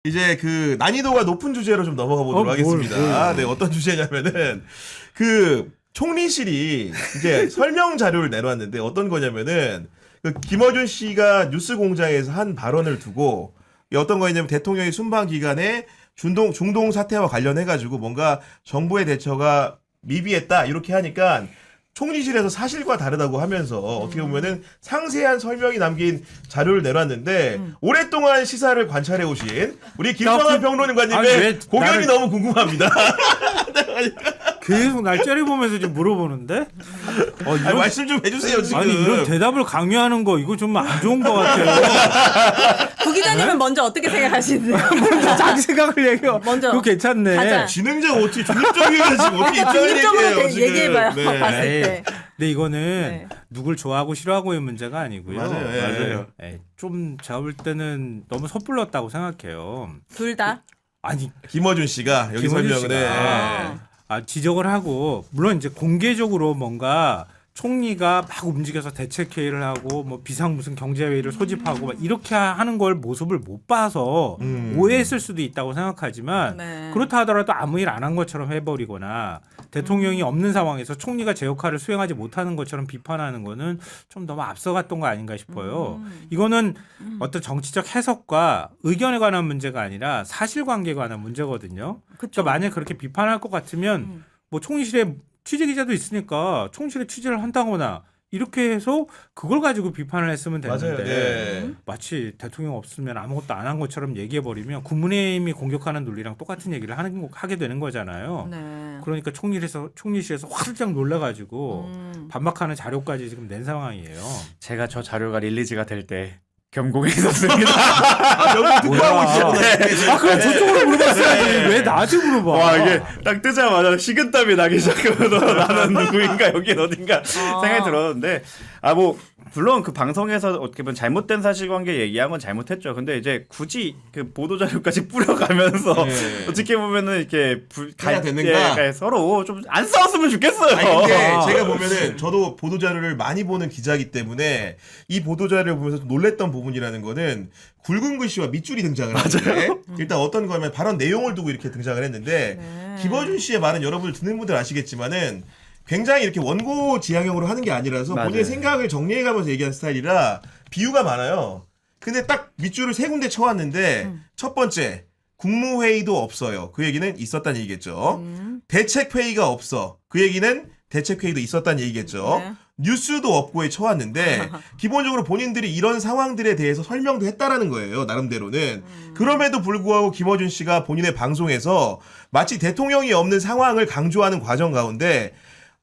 이제 그 난이도가 높은 주제로 좀 넘어가 보도록 하겠습니다. 네, 어떤 주제냐면은 그 총리실이 이제 설명 자료를 내놓았는데 어떤 거냐면은 그 김어준 씨가 뉴스공장에서 한 발언을 두고 어떤 거냐면 대통령이 순방 기간에 중동 사태와 관련해 가지고 뭔가 정부의 대처가 미비했다 이렇게 하니까 총리실에서 사실과 다르다고 하면서 어떻게 보면은 상세한 설명이 남긴 자료를 내놨는데 오랫동안 시사를 관찰해 오신 우리 김성환 평론가님의 고견이 너무 궁금합니다. 계속 날 째려보면서 지금 물어보는데? 아니, 말씀 좀 해주세요 지금. 아니 이런 대답을 강요하는 거 이거 좀 안 좋은 것 같아요. 부 기자님은 먼저 어떻게 생각하시는데요? 먼저 자기 생각을 얘기해. 먼저 그거 괜찮네. 가자. 진행자가 어떻게 중립적이게 지금 어떻게 입장을 중립적으로 얘기해요 지금. 얘기해봐요. 네. 봤을 에이, 때. 근데 이거는 네. 누굴 좋아하고 싫어하고의 문제가 아니고요. 맞아요. 예. 맞아요. 좀 제가 볼 때는 너무 섣불렀다고 생각해요. 둘 다. 아니 김어준 씨가 여기 김어준 설명을 해. 씨가. 지적을 하고 물론 이제 공개적으로 뭔가 총리가 막 움직여서 대책회의를 하고 뭐 비상 무슨 경제회의를 소집하고 막 이렇게 하는 걸 모습을 못 봐서 오해했을 수도 있다고 생각하지만 네. 그렇다 하더라도 아무 일 안 한 것처럼 해버리거나 대통령이 없는 상황에서 총리가 제 역할을 수행하지 못하는 것처럼 비판하는 거는 좀 너무 앞서갔던 거 아닌가 싶어요. 이거는 어떤 정치적 해석과 의견에 관한 문제가 아니라 사실관계에 관한 문제거든요. 그쵸. 그러니까 만약 그렇게 비판할 것 같으면 뭐 총리실에 취재 기자도 있으니까 총실에 취재를 한다거나 이렇게 해서 그걸 가지고 비판을 했으면 되는데 맞아요. 네. 마치 대통령 없으면 아무것도 안 한 것처럼 얘기해버리면 국민의힘이 공격하는 논리랑 똑같은 얘기를 하게 되는 거잖아요. 네. 그러니까 총리실에서 화들짝 놀라가지고 반박하는 자료까지 지금 낸 상황이에요. 제가 저 자료가 릴리즈가 될 때 겸공에 있었습니다. 여기 듣고 하고 있어. 그럼 저쪽으로 물어봤어야지. 왜 나한테 물어봐? 와 이게 딱 뜨자마자 식은땀이 나기 시작하면서 나는 누구인가 여긴 어딘가 생각이 들었는데 뭐 물론 그 방송에서 어떻게 보면 잘못된 사실관계 얘기한 건 잘못했죠. 근데 이제 굳이 그 보도 자료까지 뿌려가면서 네. 어떻게 보면은 이렇게 해야 되는가? 서로 좀 안 싸웠으면 좋겠어요. 아니 근데 제가 보면은 저도 보도자료를 많이 보는 기자이기 때문에 이 보도자료를 보면서 놀랬던 부분이라는 거는 굵은 글씨와 밑줄이 등장을 하는데 일단 어떤 거냐면 발언 내용을 두고 이렇게 등장을 했는데 네. 김어준 씨의 말은 여러분들 듣는 분들 아시겠지만은 굉장히 이렇게 원고 지향형으로 하는 게 아니라서 맞아요. 본인의 생각을 정리해가면서 얘기하는 스타일이라 비유가 많아요. 근데 딱 밑줄을 세 군데 쳐왔는데 첫 번째 국무회의도 없어요. 그 얘기는 있었다는 얘기겠죠. 대책회의가 없어. 그 얘기는 대책회의도 있었다는 얘기겠죠. 네. 뉴스도 없고에 쳐왔는데 기본적으로 본인들이 이런 상황들에 대해서 설명도 했다라는 거예요. 나름대로는. 그럼에도 불구하고 김어준 씨가 본인의 방송에서 마치 대통령이 없는 상황을 강조하는 과정 가운데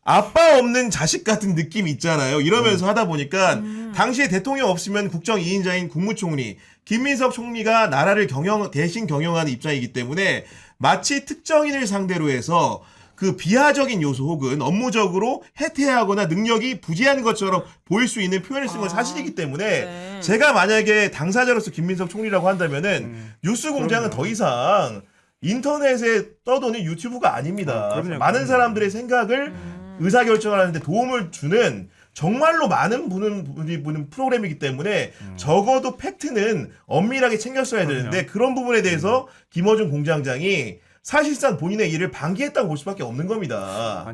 아빠 없는 자식 같은 느낌이 있잖아요. 이러면서 하다 보니까 당시에 대통령 없으면 국정 2인자인 국무총리 김민석 총리가 나라를 대신 경영하는 입장이기 때문에 마치 특정인을 상대로 해서 그 비하적인 요소 혹은 업무적으로 해태하거나 능력이 부재한 것처럼 보일 수 있는 표현을 쓴 건 사실이기 때문에 네. 제가 만약에 당사자로서 김민석 총리라고 한다면은 뉴스 공장은 더 이상 인터넷에 떠도는 유튜브가 아닙니다. 그럼요. 많은 사람들의 생각을 의사결정하는데 도움을 주는 정말로 많은 분이 보는 프로그램이기 때문에 적어도 팩트는 엄밀하게 챙겼어야 되는데 그런 부분에 대해서 김어준 공장장이 사실상 본인의 일을 방기했다고 볼 수밖에 없는 겁니다.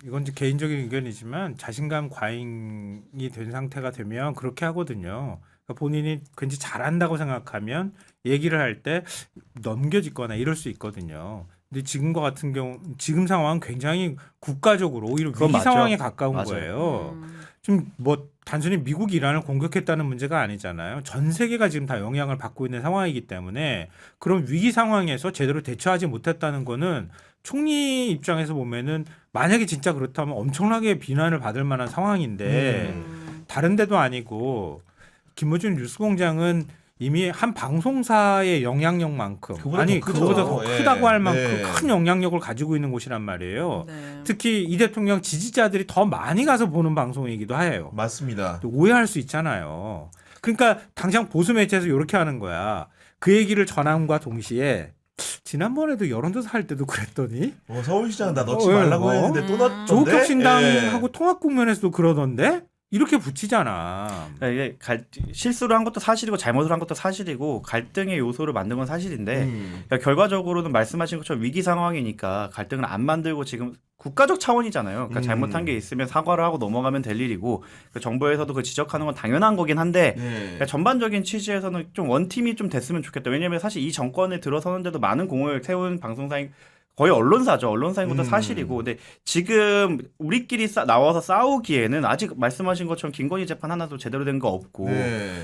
이건 이제 개인적인 의견이지만 자신감 과잉이 된 상태가 되면 그렇게 하거든요. 그러니까 본인이 굉장히 잘한다고 생각하면 얘기를 할 때 넘겨짓거나 이럴 수 있거든요. 근데 지금과 같은 경우 지금 상황은 굉장히 국가적으로 오히려 위기 맞죠. 상황에 가까운 맞아요. 거예요. 지금 뭐 단순히 미국 이란을 공격했다는 문제가 아니잖아요. 전 세계가 지금 다 영향을 받고 있는 상황이기 때문에 그런 위기 상황에서 제대로 대처하지 못했다는 거는 총리 입장에서 보면은 만약에 진짜 그렇다면 엄청나게 비난을 받을 만한 상황인데 다른 데도 아니고 김어준 뉴스공장은 이미 한 방송사의 영향력만큼 그거보다 더 크죠. 그거보다 더 예. 크다고 할 만큼 네. 큰 영향력을 가지고 있는 곳이란 말이에요. 네. 특히 이 대통령 지지자들이 더 많이 가서 보는 방송이기도 해요. 맞습니다. 또 오해할 수 있잖아요. 그러니까 당장 보수 매체에서 이렇게 하는 거야. 그 얘기를 전함과 동시에 지난번에도 여론조사 할 때도 그랬더니 서울시장 나 넣지 왜, 말라고 뭐? 했는데 또 넣었던데. 조국혁신당하고 통합국면에서도 그러던데 이렇게 붙이잖아. 이게 실수를 한 것도 사실이고 잘못을 한 것도 사실이고 갈등의 요소를 만든 건 사실인데 그러니까 결과적으로는 말씀하신 것처럼 위기 상황이니까 갈등을 안 만들고 지금 국가적 차원이잖아요. 그러니까 잘못한 게 있으면 사과를 하고 넘어가면 될 일이고 그 정부에서도 그 지적하는 건 당연한 거긴 한데 그러니까 전반적인 취지에서는 좀 원팀이 좀 됐으면 좋겠다. 왜냐하면 사실 이 정권에 들어서는데도 많은 공을 세운 방송사인 거의 언론사죠. 언론사인 것도 사실이고. 근데 지금 우리끼리 나와서 싸우기에는 아직 말씀하신 것처럼 김건희 재판 하나도 제대로 된 거 없고.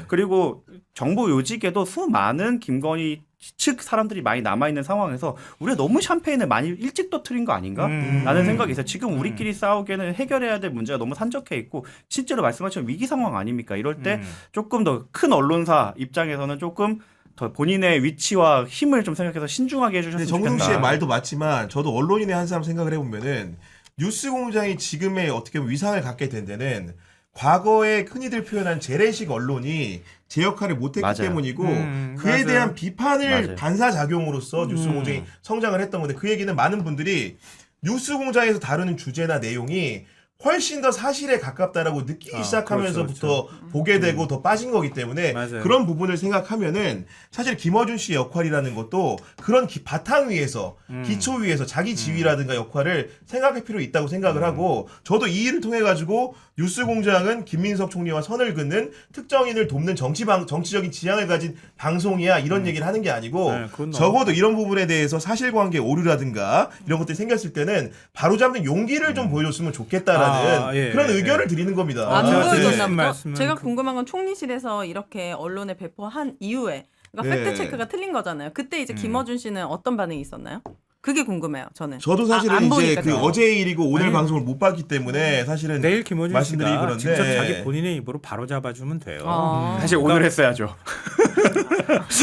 그리고 정부 요직에도 수많은 김건희 측 사람들이 많이 남아있는 상황에서 우리가 너무 샴페인을 많이 일찍 터뜨린 거 아닌가? 라는 생각이 있어요. 지금 우리끼리 싸우기에는 해결해야 될 문제가 너무 산적해 있고 실제로 말씀하신 위기 상황 아닙니까? 이럴 때 조금 더 큰 언론사 입장에서는 조금 더 본인의 위치와 힘을 좀 생각해서 신중하게 해주셨으면 좋겠다. 정동 씨의 말도 맞지만 저도 언론인의 한 사람 생각을 해보면은 뉴스공장이 지금의 어떻게 보면 위상을 갖게 된 데는 과거에 흔히들 표현한 재래식 언론이 제 역할을 못했기 맞아요. 때문이고 그에 맞아요. 대한 비판을 맞아요. 반사작용으로서 뉴스공장이 성장을 했던 건데 그 얘기는 많은 분들이 뉴스공장에서 다루는 주제나 내용이 훨씬 더 사실에 가깝다라고 느끼기 시작하면서부터 그렇죠. 보게 되고 더 빠진 거기 때문에 맞아요. 그런 부분을 생각하면은 사실 김어준 씨의 역할이라는 것도 그런 바탕 위에서 기초 위에서 자기 지위라든가 역할을 생각할 필요 있다고 생각을 하고 저도 이 일을 통해 가지고 뉴스공장은 김민석 총리와 선을 긋는 특정인을 돕는 정치적인 지향을 가진 방송이야 이런 얘기를 하는 게 아니고 네, 그건 너무- 적어도 이런 부분에 대해서 사실관계 오류라든가 이런 것들이 생겼을 때는 바로잡는 용기를 좀 보여줬으면 좋겠다라는 예, 그런 예, 의견을 예. 드리는 겁니다. 안 제가 보여줬나 그 보다. 말씀은 제가 그- 궁금한 건 총리실에서 이렇게 언론에 배포한 이후에 그러니까 네. 팩트 체크가 틀린 거잖아요. 그때 이제 김어준 씨는 어떤 반응이 있었나요? 그게 궁금해요. 저는. 저도 사실은 안 이제 보니까 그 저. 어제의 일이고 오늘 아니, 방송을 못 봤기 때문에 사실은 내일 김어준 말씀드리기 씨가 그런데 직접 자기 본인의 입으로 바로 잡아주면 돼요. 사실 오늘 했어야죠.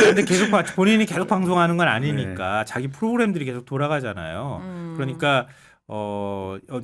근데 계속 본인이 계속 방송하는 건 아니니까 자기 프로그램들이 계속 돌아가잖아요. 그러니까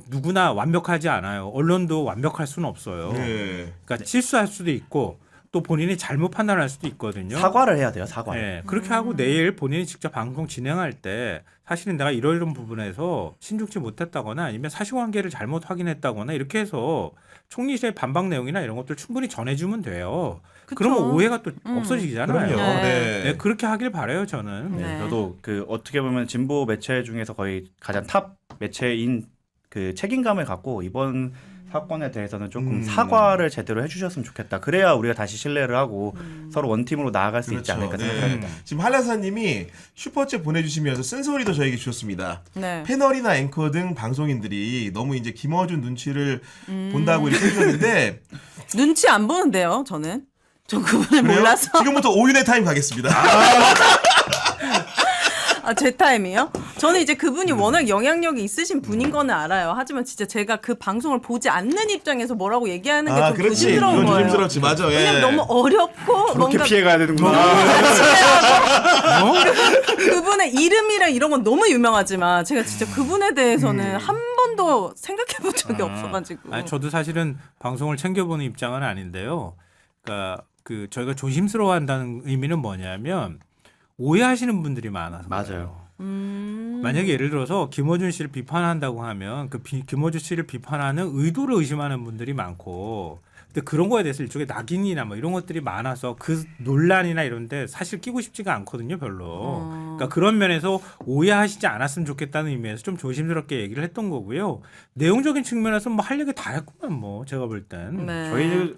누구나 완벽하지 않아요. 언론도 완벽할 수는 없어요. 네. 그러니까 실수할 수도 있고 또 본인이 잘못 판단할 수도 있거든요. 사과를 해야 돼요. 사과를. 네, 그렇게 하고 내일 본인이 직접 방송 진행할 때 사실은 내가 이런 부분에서 신중치 못했다거나 아니면 사실관계를 잘못 확인했다거나 이렇게 해서 총리실의 반박 내용이나 이런 것들 충분히 전해주면 돼요. 그쵸. 그러면 오해가 또 없어지잖아요. 그럼요. 네. 네. 네, 그렇게 하길 바라요 저는. 네. 저도 그 어떻게 보면 진보 매체 중에서 거의 가장 탑 매체인 그 책임감을 갖고 이번 사건에 대해서는 조금 사과를 제대로 해주셨으면 좋겠다. 그래야 우리가 다시 신뢰를 하고 서로 원팀으로 나아갈 수 있지 않을까 네. 생각합니다. 지금 한라사님이 슈퍼챗 보내주시면서 쓴소리도 저에게 주셨습니다. 네. 패널이나 앵커 등 방송인들이 너무 이제 김어준 눈치를 본다고 이렇게 해주셨는데 눈치 안 보는데요. 저는. 저 그분을 그래요? 몰라서. 지금부터 오윤의 타임 가겠습니다. 제 타임이요? 저는 이제 그분이 워낙 영향력이 있으신 분인 거는 알아요. 하지만 진짜 제가 그 방송을 보지 않는 입장에서 뭐라고 얘기하는 게 좀 그렇지. 조심스러운 이건 거예요. 조심스럽지. 맞아. 예. 왜냐면 너무 어렵고 그렇게 뭔가 피해가야 되는구나. 그분의 이름이랑 이런 건 너무 유명하지만 제가 진짜 그분에 대해서는 한 번도 생각해 본 적이 없어가지고. 아니, 저도 사실은 방송을 챙겨보는 입장은 아닌데요. 그러니까 그 저희가 조심스러워한다는 의미는 뭐냐면 오해하시는 분들이 많아서 맞아요. 그래요. 만약에 예를 들어서 김어준 씨를 비판한다고 하면 그 김어준 씨를 비판하는 의도를 의심하는 분들이 많고 근데 그런 거에 대해서 일종의 낙인이나 뭐 이런 것들이 많아서 그 논란이나 이런데 사실 끼고 싶지가 않거든요 별로. 그러니까 그런 면에서 오해하시지 않았으면 좋겠다는 의미에서 좀 조심스럽게 얘기를 했던 거고요. 내용적인 측면에서 뭐 할 얘기 다 했구만 뭐 제가 볼 땐. 네. 저희는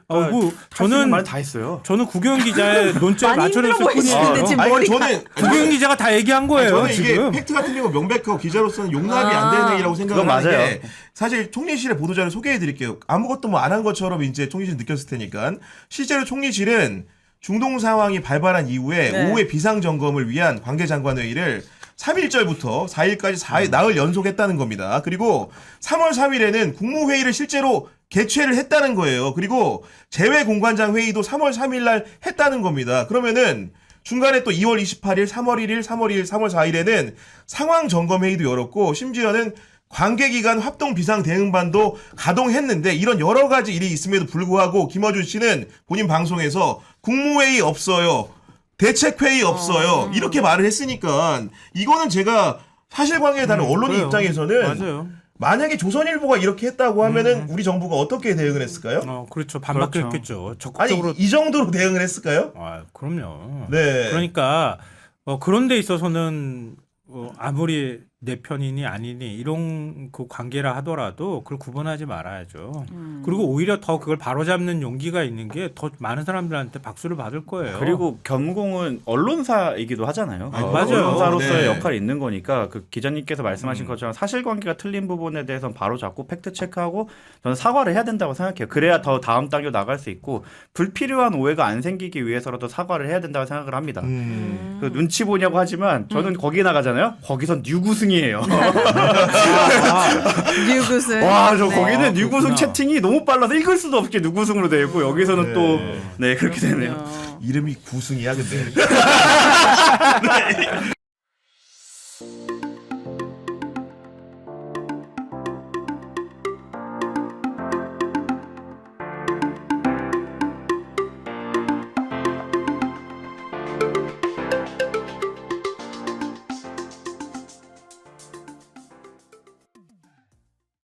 저는 말 다 했어요. 저는 구경 기자의 논점에 많이 맞춰줬을 힘들어 보이시는데 뿐이에요. 지금 아니 머리가. 저는 구경 기자가 다 얘기한 거예요 저는 이게 지금. 팩트 같은 경우 명백하고 기자로서는 용납이 안 되는 얘기라고 생각을 그건 하는 맞아요. 게 사실 총리실의 보도자료 소개해 드릴게요. 아무것도 뭐 안 한 것처럼 이제 총리실 느꼈을 테니까 실제로 총리실은 중동 상황이 발발한 이후에 네. 오후에 비상 점검을 위한 관계장관 회의를 3일절부터 4일까지 나흘 연속했다는 겁니다. 그리고 3월 3일에는 국무회의를 실제로 개최를 했다는 거예요. 그리고 재외공관장 회의도 3월 3일 날 했다는 겁니다. 그러면은 중간에 또 2월 28일, 3월 1일, 3월 2일, 3월 4일에는 상황 점검 회의도 열었고 심지어는 관계기관 합동 비상대응반도 가동했는데 이런 여러 가지 일이 있음에도 불구하고 김어준 씨는 본인 방송에서 국무회의 없어요. 대책회의 없어요. 이렇게 말을 했으니까 이거는 제가 사실관계에 다른 언론인 그래요. 입장에서는 맞아요. 만약에 조선일보가 이렇게 했다고 하면은 우리 정부가 어떻게 대응을 했을까요? 그렇죠. 반박했겠죠. 아니 적극적으로. 이 정도로 대응을 했을까요? 그럼요. 네. 그러니까 그런 데 있어서는 아무리 내 편이니 아니니 이런 그 관계라 하더라도 그걸 구분하지 말아야죠. 그리고 오히려 더 그걸 바로잡는 용기가 있는 게 더 많은 사람들한테 박수를 받을 거예요. 그리고 겸공은 언론사이기도 하잖아요. 맞아요. 언론사로서의 네. 역할이 있는 거니까 그 기자님께서 말씀하신 것처럼 사실관계가 틀린 부분에 대해서는 바로 잡고 팩트 체크하고 저는 사과를 해야 된다고 생각해요. 그래야 더 다음 단계로 나갈 수 있고 불필요한 오해가 안 생기기 위해서라도 사과를 해야 된다고 생각을 합니다. 그 눈치 보냐고 하지만 저는 거기 나가잖아요. 거기선 뉴구승이에요. 뉴구승. 와, 저 네. 거기는 뉴구승 그렇구나. 채팅이 너무 빨라서 읽을 수도 없게 뉴구승으로 되어 있고 여기서는 네. 또 네 그렇게 되네요. 어. 이름이 구승이야 근데.